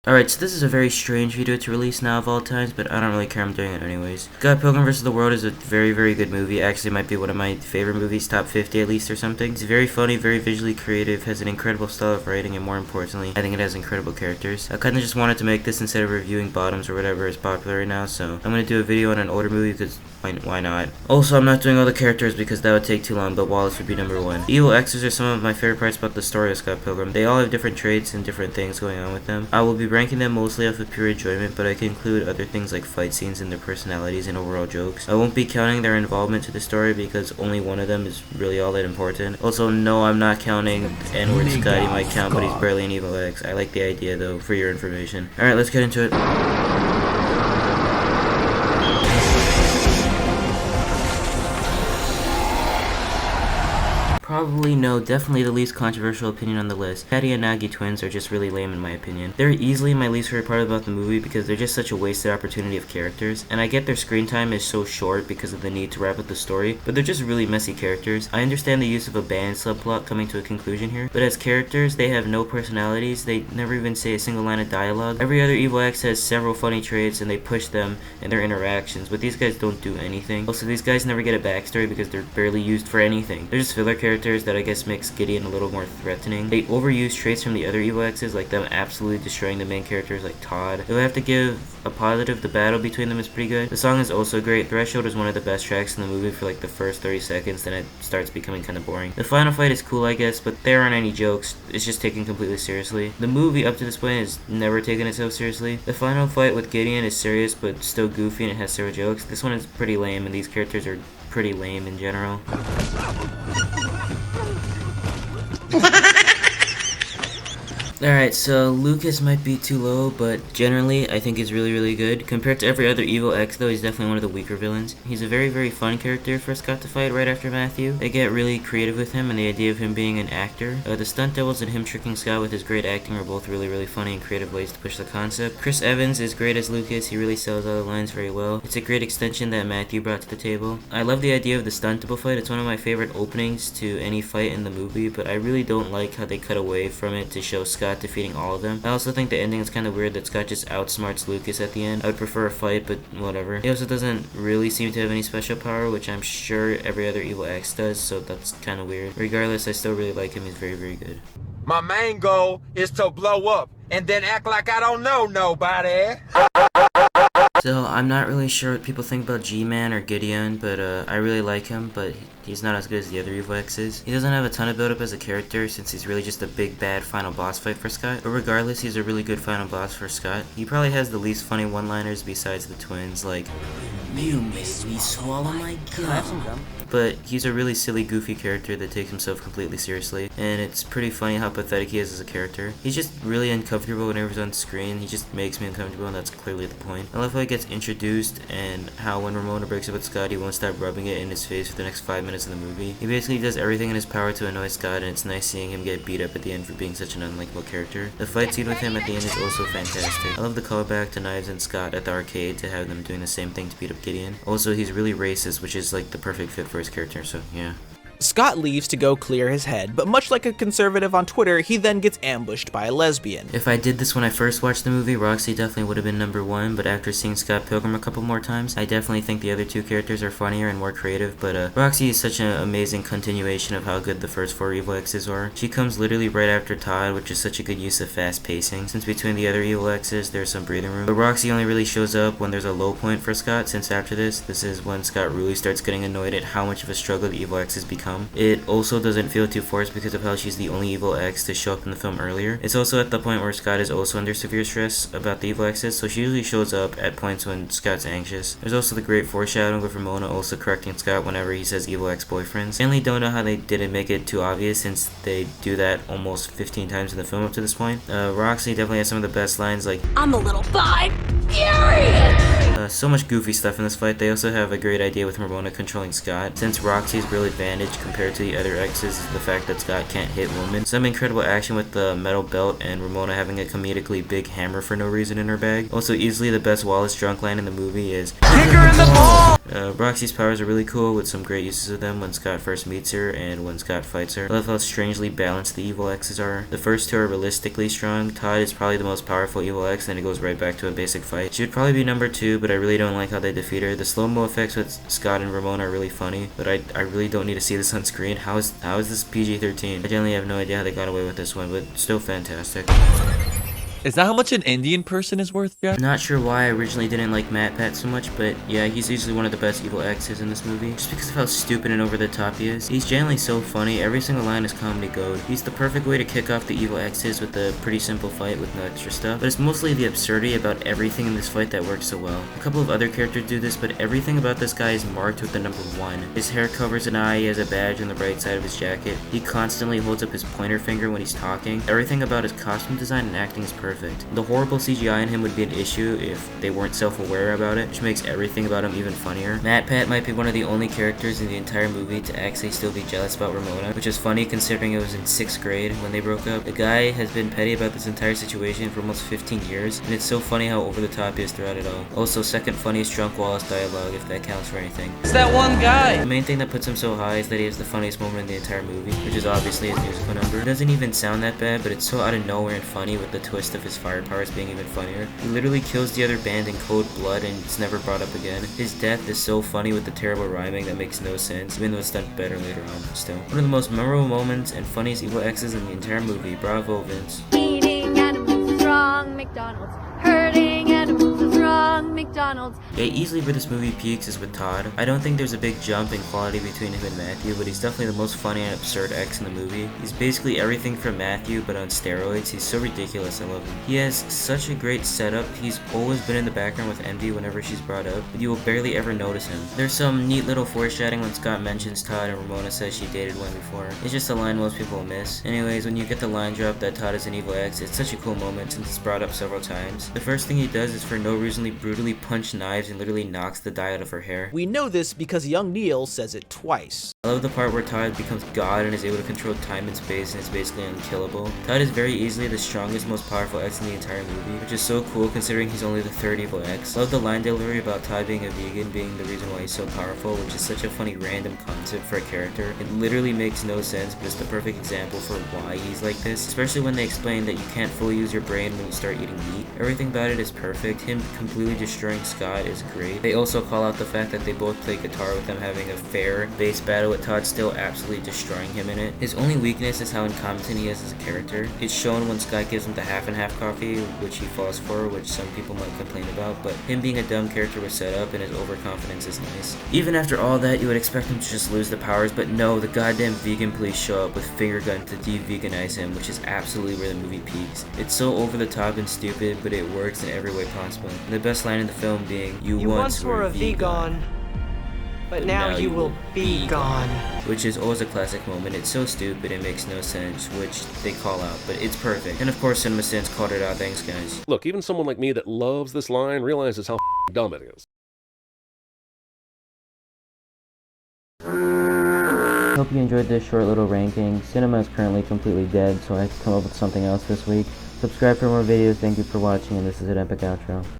Alright, so this is a very strange video to release now of all times, but I don't really care, I'm doing it anyways. God, Pilgrim vs. the World is a very, very good movie. Actually, it might be one of my favorite movies, top 50 at least or something. It's very funny, very visually creative, has an incredible style of writing, and more importantly, I think it has incredible characters. I kinda just wanted to make this instead of reviewing bottoms or whatever is popular right now, so I'm gonna do a video on an older movie because why not? Also, I'm not doing all the characters because that would take too long, but Wallace would be number one. The evil X's are some of my favorite parts about the story of Scott Pilgrim. They all have different traits and different things going on with them. I will be ranking them mostly off of pure enjoyment, but I can include other things like fight scenes and their personalities and overall jokes. I won't be counting their involvement to the story because only one of them is really all that important. Also, no, I'm not counting N-word Scott. He might count, but he's barely an evil X. I like the idea though, for your information. Alright, let's get into it. Probably no, definitely the least controversial opinion on the list. Patty and Nagi twins are just really lame in my opinion. They're easily my least favorite part about the movie because they're just such a wasted opportunity of characters, and I get their screen time is so short because of the need to wrap up the story, but they're just really messy characters. I understand the use of a band subplot coming to a conclusion here, but as characters, they have no personalities, they never even say a single line of dialogue. Every other evil X has several funny traits and they push them in their interactions, but these guys don't do anything. Also, these guys never get a backstory because they're barely used for anything. They're just filler characters that I guess makes Gideon a little more threatening. They overuse traits from the other evil X's, like them absolutely destroying the main characters like Todd. If I have to give a positive, the battle between them is pretty good. The song is also great. Threshold is one of the best tracks in the movie for like the first 30 seconds, then it starts becoming kind of boring. The final fight is cool, I guess, but there aren't any jokes. It's just taken completely seriously. The movie up to this point has never taken itself seriously. The final fight with Gideon is serious but still goofy and it has several jokes. This one is pretty lame and these characters are pretty lame in general. Alright, so Lucas might be too low, but generally I think he's really good. Compared to every other evil X though, he's definitely one of the weaker villains. He's a very fun character for Scott to fight right after Matthew. They get really creative with him and the idea of him being an actor. The stunt doubles and him tricking Scott with his great acting are both really funny and creative ways to push the concept. Chris Evans is great as Lucas, he really sells all the lines very well. It's a great extension that Matthew brought to the table. I love the idea of the stunt double fight, it's one of my favorite openings to any fight in the movie, but I really don't like how they cut away from it to show Scott defeating all of them. I also think the ending is kind of weird that Scott just outsmarts Lucas at the end. I would prefer a fight, but whatever. He also doesn't really seem to have any special power, which I'm sure every other evil X does, so that's kind of weird. Regardless, I still really like him, he's very good. My main goal is to blow up and then act like I don't know nobody. So, I'm not really sure what people think about G-Man or Gideon, but I really like him, but he's not as good as the other evil X's. He doesn't have a ton of build-up as a character since he's really just a big bad final boss fight for Scott, but regardless, he's a really good final boss for Scott. He probably has the least funny one-liners besides the twins, like, "You made me swallow my gum." But he's a really silly, goofy character that takes himself completely seriously, and it's pretty funny how pathetic he is as a character. He's just really uncomfortable whenever he's on screen. He just makes me uncomfortable, and that's clearly the point. I love how he gets introduced, and how when Ramona breaks up with Scott, he won't stop rubbing it in his face for the next 5 minutes of the movie. He basically does everything in his power to annoy Scott, and it's nice seeing him get beat up at the end for being such an unlikable character. The fight scene with him at the end is also fantastic. I love the callback to Knives and Scott at the arcade to have them doing the same thing to beat up Gideon. Also, he's really racist, which is like the perfect fit for his character, so yeah. Scott leaves to go clear his head, but much like a conservative on Twitter, he then gets ambushed by a lesbian. If I did this when I first watched the movie, Roxy definitely would have been number one, but after seeing Scott Pilgrim a couple more times, I definitely think the other two characters are funnier and more creative, but Roxy is such an amazing continuation of how good the first four evil X's are. She comes literally right after Todd, which is such a good use of fast pacing, since between the other evil X's there's some breathing room. But Roxy only really shows up when there's a low point for Scott, since after this is when Scott really starts getting annoyed at how much of a struggle the evil X's become. It also doesn't feel too forced because of how she's the only evil X to show up in the film earlier. It's also at the point where Scott is also under severe stress about the evil X's, so she usually shows up at points when Scott's anxious. There's also the great foreshadowing with Ramona also correcting Scott whenever he says evil ex-boyfriends. I mainly don't know how they didn't make it too obvious since they do that almost 15 times in the film up to this point. Roxy definitely has some of the best lines, like, "I'm a little bi furious." So much goofy stuff in this fight. They also have a great idea with Ramona controlling Scott. Since Roxy's real advantage compared to the other exes is the fact that Scott can't hit women. Some incredible action with the metal belt and Ramona having a comedically big hammer for no reason in her bag. Also, easily the best Wallace drunk line in the movie is "Kick her in the ball!" Roxy's powers are really cool with some great uses of them when Scott first meets her and when Scott fights her. I love how strangely balanced the evil exes are. The first two are realistically strong. Todd is probably the most powerful evil ex, then it goes right back to a basic fight. She would probably be number 2, but I really don't like how they defeat her. The slow-mo effects with Scott and Ramona are really funny, but I really don't need to see this on screen. How is this PG-13? I genuinely have no idea how they got away with this one, but still fantastic. Is that how much an Indian person is worth, Jack? Not sure why I originally didn't like MatPat so much, but yeah, he's easily one of the best evil exes in this movie. Just because of how stupid and over the top he is. He's genuinely so funny, every single line is comedy gold. He's the perfect way to kick off the evil exes with a pretty simple fight with no extra stuff, but it's mostly the absurdity about everything in this fight that works so well. A couple of other characters do this, but everything about this guy is marked with the number 1. His hair covers an eye, he has a badge on the right side of his jacket. He constantly holds up his pointer finger when he's talking. Everything about his costume design and acting is perfect. The horrible CGI in him would be an issue if they weren't self-aware about it, which makes everything about him even funnier. MatPat might be one of the only characters in the entire movie to actually still be jealous about Ramona, which is funny considering it was in 6th grade when they broke up. The guy has been petty about this entire situation for almost 15 years, and it's so funny how over the top he is throughout it all. Also, second funniest drunk Wallace dialogue, if that counts for anything. It's that one guy! The main thing that puts him so high is that he has the funniest moment in the entire movie, which is obviously his musical number. It doesn't even sound that bad, but it's so out of nowhere and funny with the twist of his fire powers being even funnier. He literally kills the other band in cold blood and it's never brought up again. His death is so funny with the terrible rhyming that makes no sense, even though it's done better later on, but still. One of the most memorable moments and funniest evil exes in the entire movie. Bravo, Vince. Eating animals is wrong, McDonald's. Hurting animals is wrong, McDonald's. Yeah, easily where this movie peaks is with Todd. I don't think there's a big jump in quality between him and Matthew, but he's definitely the most funny and absurd ex in the movie. He's basically everything from Matthew, but on steroids. He's so ridiculous, I love him. He has such a great setup. He's always been in the background with Envy whenever she's brought up, but you will barely ever notice him. There's some neat little foreshadowing when Scott mentions Todd and Ramona says she dated one before. It's just a line most people will miss. Anyways, when you get the line drop that Todd is an evil ex, it's such a cool moment since it's brought up several times. The first thing he does is for no reason brutally punch knives and literally knocks the dye out of her hair. We know this because young Neil says it twice. I love the part where Todd becomes God and is able to control time and space and is basically unkillable. Todd is very easily the strongest, most powerful ex in the entire movie, which is so cool considering he's only the 3rd evil ex. I love the line delivery about Todd being a vegan being the reason why he's so powerful, which is such a funny random concept for a character. It literally makes no sense, but it's the perfect example for why he's like this, especially when they explain that you can't fully use your brain when you start eating meat. Everything about it is perfect. Him completely destroying Scott is great. They also call out the fact that they both play guitar with them having a fair bass battle with Todd still absolutely destroying him in it. His only weakness is how incompetent he is as a character. It's shown when Scott gives him the half and half coffee, which he falls for, which some people might complain about, but him being a dumb character was set up and his overconfidence is nice. Even after all that, you would expect him to just lose the powers, but no, the goddamn vegan police show up with finger gun to de-veganize him, which is absolutely where the movie peaks. It's so over the top and stupid, but it works in every way possible. And the best line in the film being, you once were a vegan, but now you will be gone. Which is always a classic moment. It's so stupid, it makes no sense, which they call out, but it's perfect. And of course, CinemaSins called it out. Thanks, guys. Look, even someone like me that loves this line realizes how dumb it is. Hope you enjoyed this short little ranking. Cinema is currently completely dead, so I have to come up with something else this week. Subscribe for more videos. Thank you for watching, and this is an epic outro.